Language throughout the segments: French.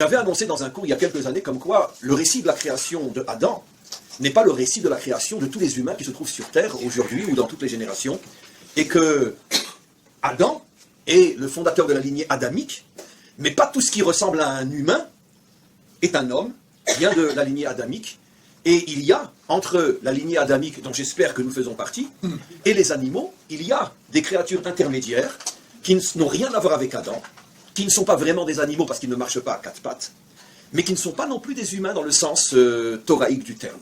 J'avais annoncé dans un cours il y a quelques années comme quoi le récit de la création de Adam n'est pas le récit de la création de tous les humains qui se trouvent sur Terre aujourd'hui ou dans toutes les générations, et que Adam est le fondateur de la lignée adamique, mais pas tout ce qui ressemble à un humain est un homme, vient de la lignée adamique, et il y a, entre la lignée adamique, dont j'espère que nous faisons partie, et les animaux, il y a des créatures intermédiaires qui n'ont rien à voir avec Adam, qui ne sont pas vraiment des animaux parce qu'ils ne marchent pas à quatre pattes, mais qui ne sont pas non plus des humains dans le sens thoraïque du terme.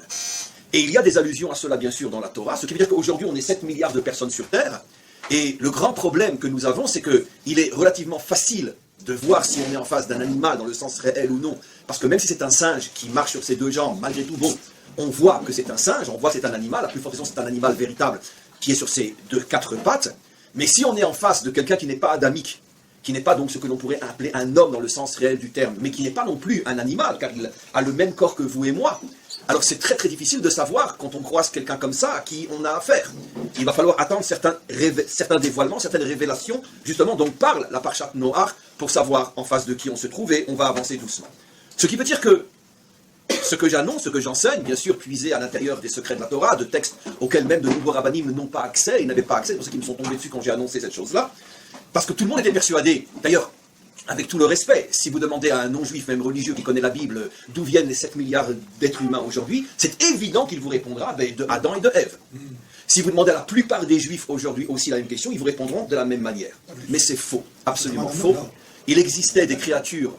Et il y a des allusions à cela, bien sûr, dans la Torah, ce qui veut dire qu'aujourd'hui, on est 7 milliards de personnes sur Terre, et le grand problème que nous avons, c'est qu'il est relativement facile de voir si on est en face d'un animal dans le sens réel ou non, parce que même si c'est un singe qui marche sur ses deux jambes, malgré tout, bon, on voit que c'est un singe, on voit que c'est un animal, à plus forte raison c'est un animal véritable qui est sur ses quatre pattes, mais si on est en face de quelqu'un qui n'est pas adamique, qui n'est pas donc ce que l'on pourrait appeler un homme dans le sens réel du terme, mais qui n'est pas non plus un animal, car il a le même corps que vous et moi, alors c'est très très difficile de savoir, quand on croise quelqu'un comme ça, à qui on a affaire. Il va falloir attendre certains dévoilements, certaines révélations, justement dont parle la Parshat Noach, pour savoir en face de qui on se trouve, et on va avancer doucement. Ce qui veut dire que ce que j'annonce, ce que j'enseigne, bien sûr puisé à l'intérieur des secrets de la Torah, de textes auxquels même de nouveaux rabbinim n'ont pas accès, ils n'avaient pas accès, c'est pour ça qu'ils me sont tombés dessus quand j'ai annoncé cette chose-là, parce que tout le monde était persuadé, d'ailleurs, avec tout le respect, si vous demandez à un non-juif, même religieux, qui connaît la Bible, d'où viennent les 7 milliards d'êtres humains aujourd'hui, c'est évident qu'il vous répondra de Adam et de Ève. Si vous demandez à la plupart des juifs aujourd'hui aussi la même question, ils vous répondront de la même manière. Mais c'est faux, absolument faux. Il existait des créatures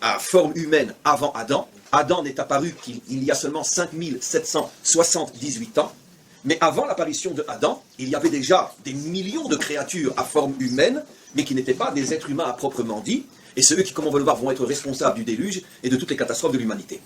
à forme humaine avant Adam. Adam n'est apparu qu'il y a seulement 5778 ans. Mais avant l'apparition de Adam, il y avait déjà des millions de créatures à forme humaine, mais qui n'étaient pas des êtres humains à proprement dit. Et c'est eux qui, comme on va le voir, vont être responsables du déluge et de toutes les catastrophes de l'humanité.